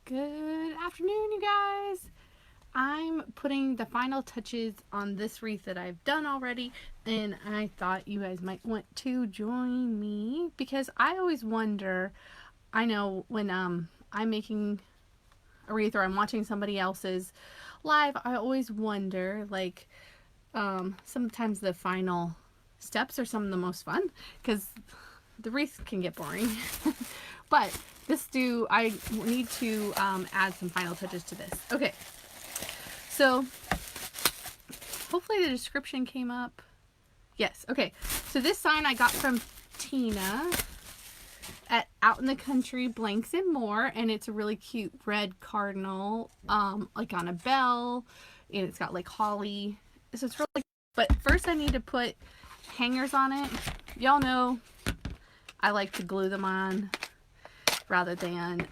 Good afternoon, you guys. I'm putting the final touches on this wreath that I've done already, and I thought you guys might want to join me because I always wonder, I know when I'm making a wreath or I'm watching somebody else's live, I always wonder, like, sometimes the final steps are some of the most fun because the wreath can get boring. But I need to add some final touches to this. Okay, so hopefully the description came up. Yes, okay. So this sign I got from Tina at Out in the Country Blanks and More, and it's a really cute red cardinal, like on a bell, and it's got like holly. So it's really, but first I need to put hangers on it. Y'all know I like to glue them on rather than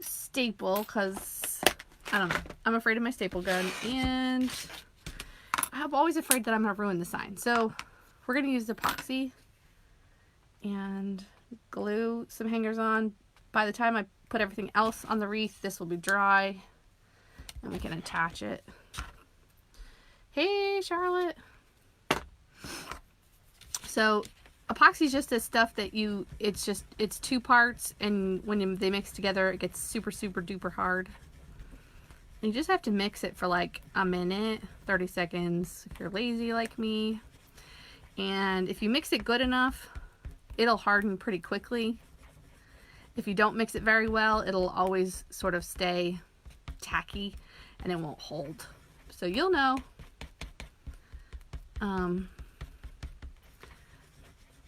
staple, because I don't know, I'm afraid of my staple gun, and I'm always afraid that I'm gonna ruin the sign. So we're gonna use epoxy and glue some hangers on. By the time I put everything else on the wreath, this will be dry and we can attach it. Hey, Charlotte. So epoxy is just this stuff that it's two parts, and when they mix together, it gets super, super duper hard. And you just have to mix it for like a minute, 30 seconds if you're lazy like me. And if you mix it good enough, it'll harden pretty quickly. If you don't mix it very well, it'll always sort of stay tacky and it won't hold. So you'll know.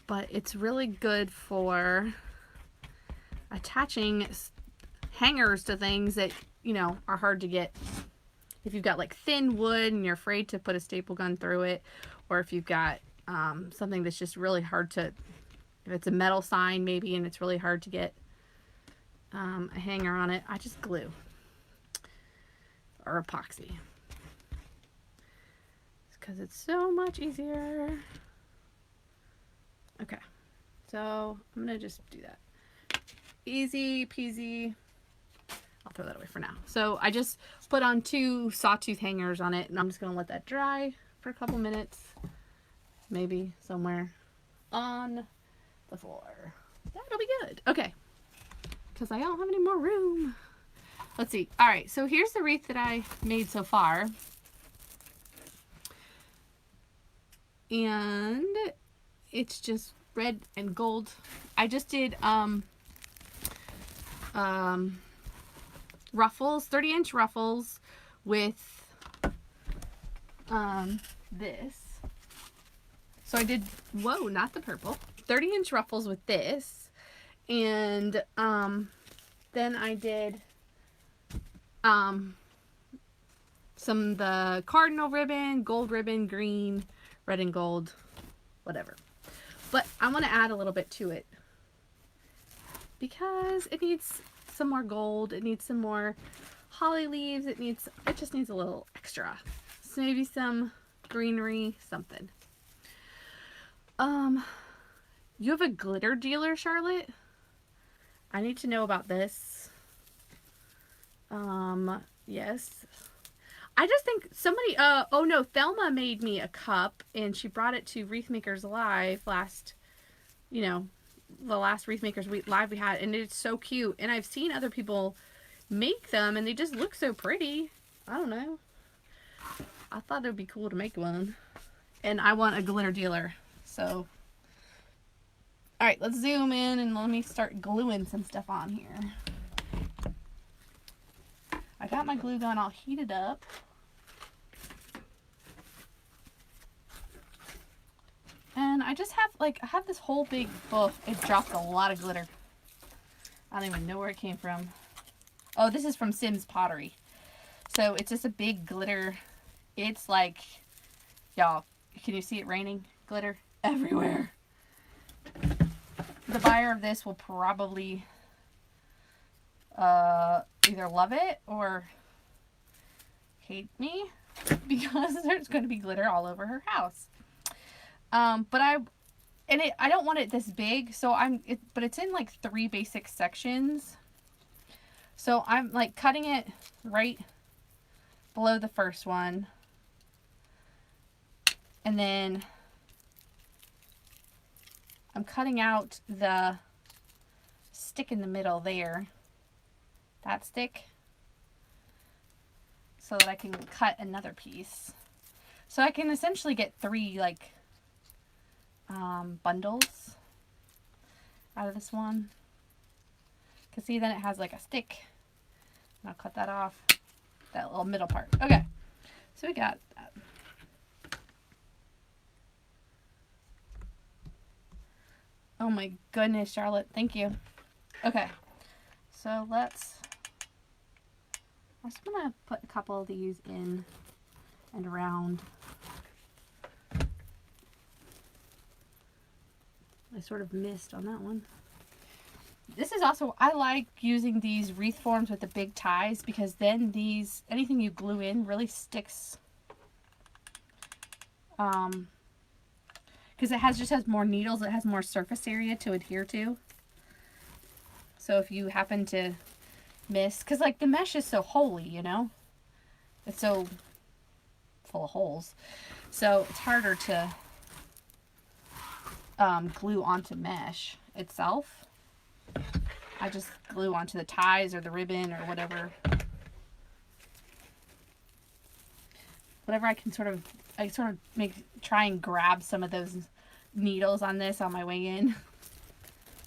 But it's really good for attaching hangers to things that, you know, are hard to get. If you've got like thin wood and you're afraid to put a staple gun through it, or if you've got something that's just really hard to, if it's a metal sign maybe and it's really hard to get a hanger on it, I just glue or epoxy because it's so much easier. Okay, so I'm gonna just do that. Easy peasy. I'll throw that away for now. So I just put on 2 sawtooth hangers on it, and I'm just gonna let that dry for a couple minutes, maybe somewhere on the floor. That'll be good. Okay, because I don't have any more room. Let's see. All right, so here's the wreath that I made so far, and it's just red and gold. I just did ruffles, 30-inch ruffles with this. So I did, whoa, not the purple, 30-inch ruffles with this, and then I did some the cardinal ribbon, gold ribbon, green, red and gold, whatever. But I want to add a little bit to it because it needs some more gold. It needs some more holly leaves. It just needs a little extra. So maybe some greenery, something. You have a glitter dealer, Charlotte? I need to know about this. Yes. I just think somebody, oh no, Thelma made me a cup, and she brought it to Wreath Makers Live last, the last Wreath Makers Live we had, and it's so cute. And I've seen other people make them, and they just look so pretty. I don't know. I thought it would be cool to make one. And I want a glitter dealer, so. Alright, let's zoom in, and let me start gluing some stuff on here. I got my glue gun all heated up. And I just have, I have this whole big book. It dropped a lot of glitter. I don't even know where it came from. Oh, this is from Sim's Pottery. So it's just a big glitter. It's like, y'all, can you see it raining? Glitter everywhere. The buyer of this will probably either love it or hate me because there's going to be glitter all over her house. But I don't want it this big, so but it's in like 3 basic sections. So I'm like cutting it right below the first one. And then I'm cutting out the stick in the middle there. That stick. So that I can cut another piece. So I can essentially get 3 like bundles out of this one. Because see, then it has like a stick. And I'll cut that off. That little middle part. Okay. So we got that. Oh my goodness, Charlotte. Thank you. Okay. So I'm just going to put a couple of these in and around. I sort of missed on that one. This is also, I like using these wreath forms with the big ties because then anything you glue in really sticks. Because it just has more needles, it has more surface area to adhere to. So if you happen to miss, because like the mesh is so holy, you know? It's so full of holes. So it's harder to glue onto mesh itself. I just glue onto the ties or the ribbon or whatever. Whatever I can try and grab some of those needles on this on my way in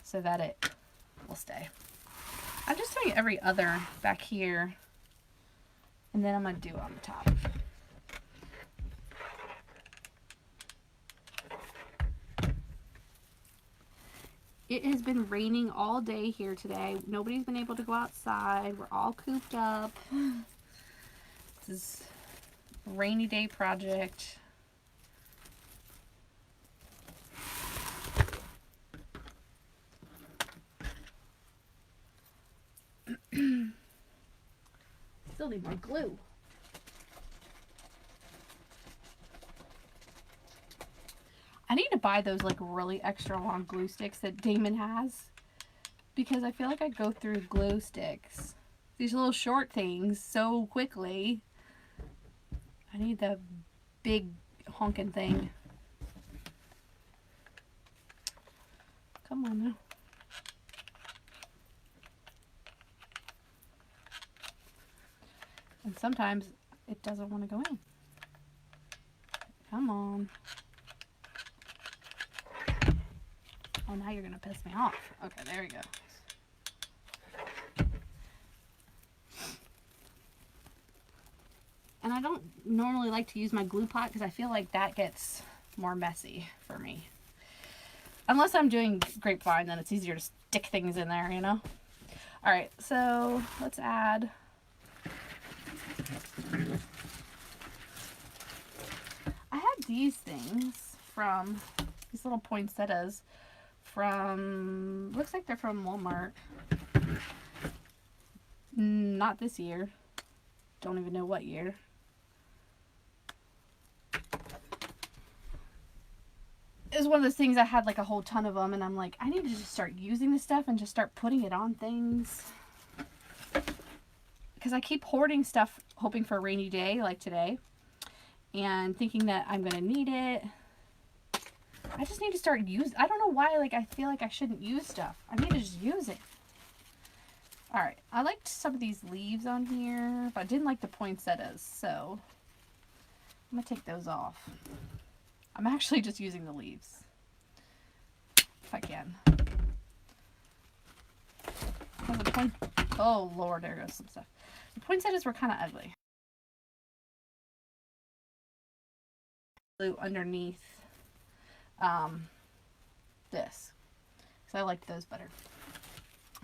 so that it will stay. I'm just doing every other back here, and then I'm going to do on the top. It has been raining all day here today. Nobody's been able to go outside. We're all cooped up. This is a rainy day project. Still need more glue. I need to buy those like really extra long glue sticks that Damon has, because I feel like I go through glue sticks, these little short things, so quickly. I need the big honking thing. Come on now. And sometimes it doesn't want to go in. Come on. Oh, now you're going to piss me off. Okay, there we go. And I don't normally like to use my glue pot because I feel like that gets more messy for me. Unless I'm doing grapevine, then it's easier to stick things in there, you know? Alright, so let's add... I had these things from... these little poinsettias from... looks like they're from Walmart. Not this year. Don't even know what year. It was one of those things, I had like a whole ton of them, and I'm like, I need to just start using this stuff and just start putting it on things. Because I keep hoarding stuff, hoping for a rainy day like today, and thinking that I'm going to need it. I just need to start using, I don't know why, like I feel like I shouldn't use stuff. I need to just use it. Alright, I liked some of these leaves on here, but I didn't like the poinsettias, so I'm going to take those off. I'm actually just using the leaves, if I can. Oh Lord, there goes some stuff. The poinsettias were kind of ugly. Blue underneath this, so I liked those better.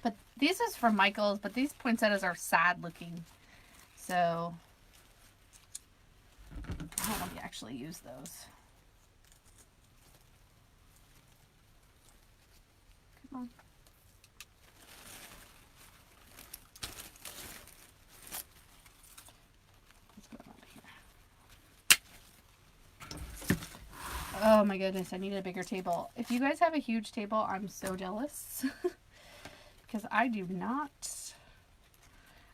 But this is from Michael's, but these poinsettias are sad looking, so I don't want to actually use those. Come on. What's going on here? Oh my goodness, I need a bigger table. If you guys have a huge table, I'm so jealous. Because I do not.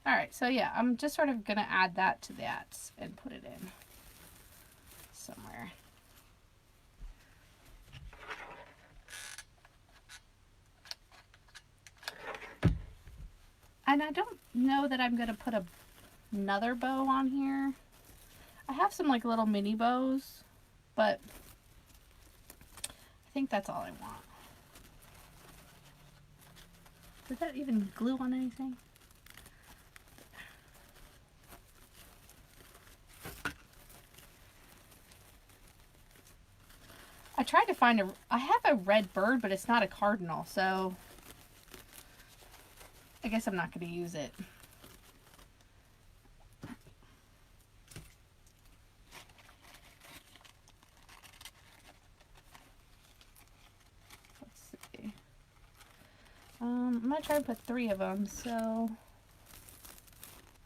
Alright, so yeah, I'm just sort of going to add that to that and put it in somewhere. And I don't know that I'm going to put another bow on here. I have some like little mini bows, but I think that's all I want. Did that even glue on anything? I tried to find I have a red bird, but it's not a cardinal, so I guess I'm not going to use it. Let's see. I'm going to try to put 3 of them, so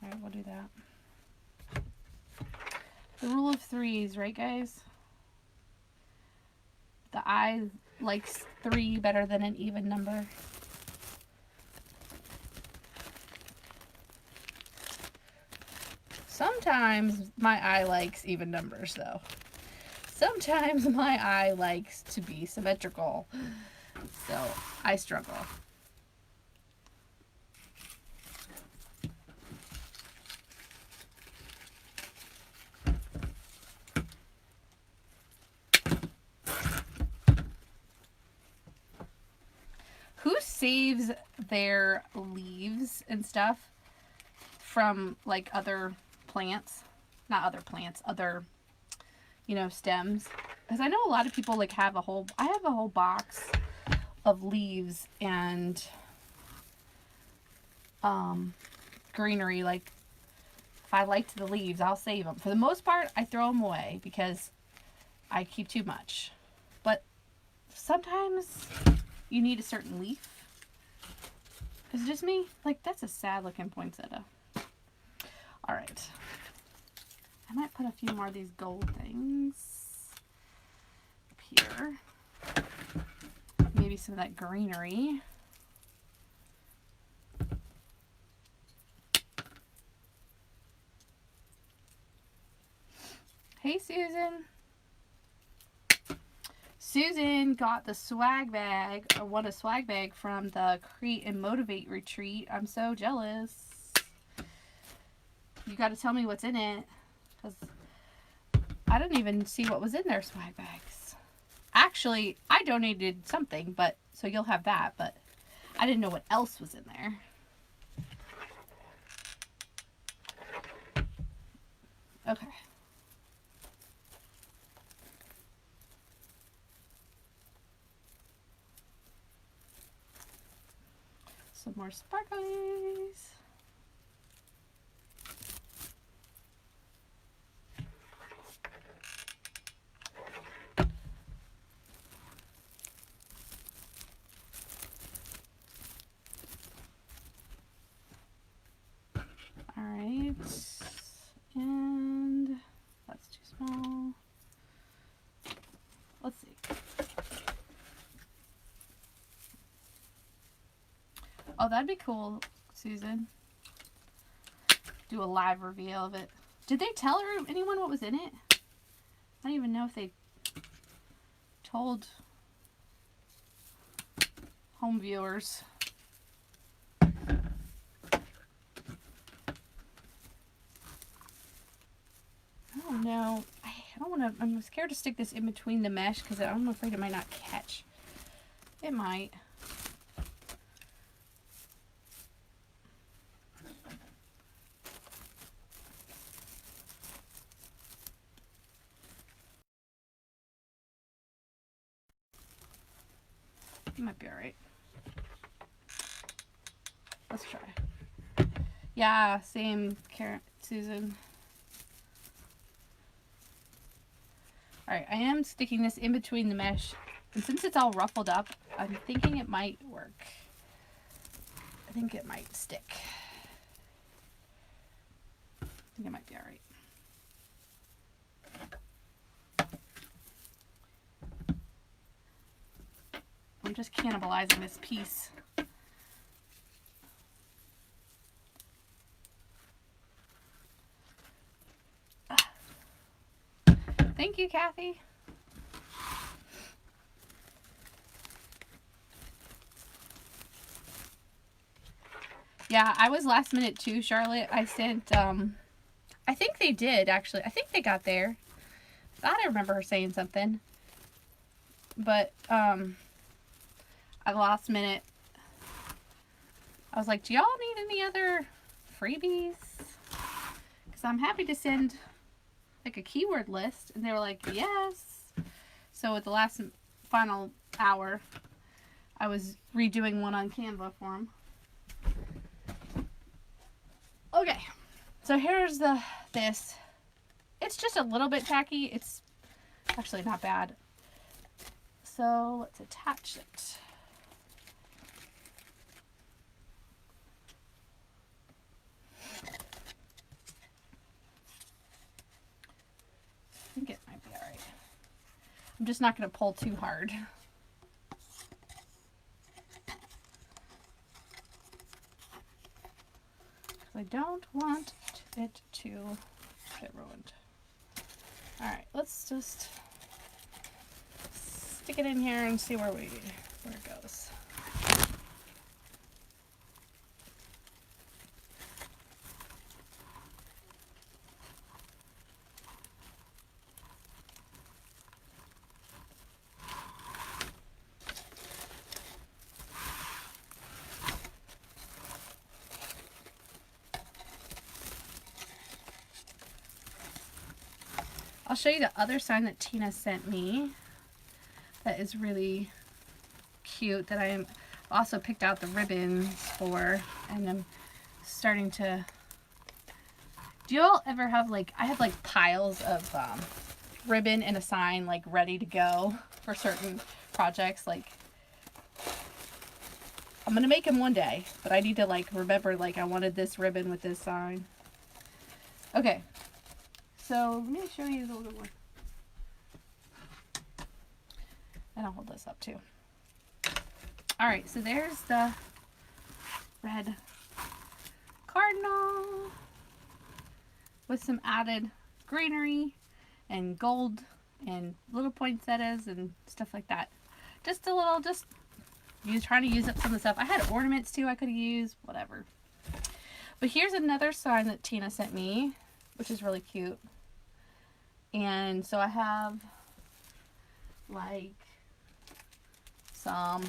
alright, we'll do that. The rule of 3s, right guys? The eye likes 3 better than an even number. Sometimes my eye likes even numbers though. Sometimes my eye likes to be symmetrical. So I struggle. Who saves their leaves and stuff from like other plants? Not other plants, other, you know, stems. Because I know a lot of people like have a whole, I have a whole box of leaves and greenery. Like if I liked the leaves, I'll save them. For the most part, I throw them away because I keep too much. But sometimes you need a certain leaf. Is it just me? Like, that's a sad looking poinsettia. Alright. I might put a few more of these gold things up here. Maybe some of that greenery. Hey, Susan. Susan got the swag bag, or won a swag bag from the Create and Motivate retreat. I'm so jealous. You got to tell me what's in it, because I didn't even see what was in their swag bags. Actually, I donated something, but so you'll have that, but I didn't know what else was in there. Okay. Some more sparklies. All right, and that's too small. Let's see. Oh, that'd be cool, Susan. Do a live reveal of it. Did they tell anyone what was in it? I don't even know if they told home viewers. I don't know. I don't want to. I'm scared to stick this in between the mesh because I'm afraid it might not catch. It might. It might be alright. Let's try. Yeah, same, Susan. Alright, I am sticking this in between the mesh. And since it's all ruffled up, I'm thinking it might work. I think it might stick. I think it might be alright. I'm just cannibalizing this piece. Thank you, Kathy. Yeah, I was last minute too, Charlotte. I sent, I think they did, actually. I think they got there. I thought I remember her saying something. But, at the last minute, I was like, do y'all need any other freebies? Because I'm happy to send, like, a keyword list. And they were like, yes. So at the last final hour, I was redoing one on Canva for them. Okay, so here's this. It's just a little bit tacky. It's actually not bad. So let's attach it. I think it might be all right. I'm just not going to pull too hard. I don't want it to get ruined. Alright, let's just stick it in here and see where it goes. I'll show you the other sign that Tina sent me that is really cute, that I also picked out the ribbons for, and I'm starting to... Do you all ever have, like, I have like piles of ribbon and a sign like ready to go for certain projects. Like, I'm gonna make them one day, but I need to like remember, like, I wanted this ribbon with this sign. Okay. So, let me show you a little bit more. And I'll hold this up too. Alright, so there's the red cardinal with some added greenery and gold and little poinsettias and stuff like that. Just a little, trying to use up some of the stuff. I had ornaments too I could have used, whatever. But here's another sign that Tina sent me, which is really cute. And so I have like some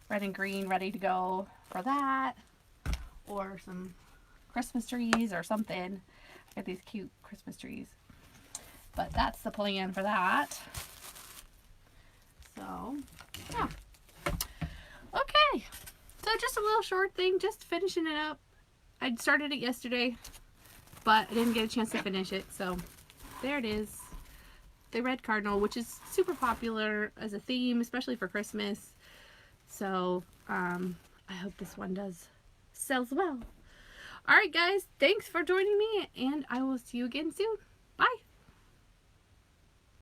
red and green ready to go for that, or some Christmas trees or something. I got these cute Christmas trees, but that's the plan for that. So yeah, okay, so just a little short thing, just finishing it up. I started it yesterday, but I didn't get a chance to finish it, so there it is. The red cardinal, which is super popular as a theme, especially for Christmas. So, I hope this one sells well. Alright guys, thanks for joining me, and I will see you again soon.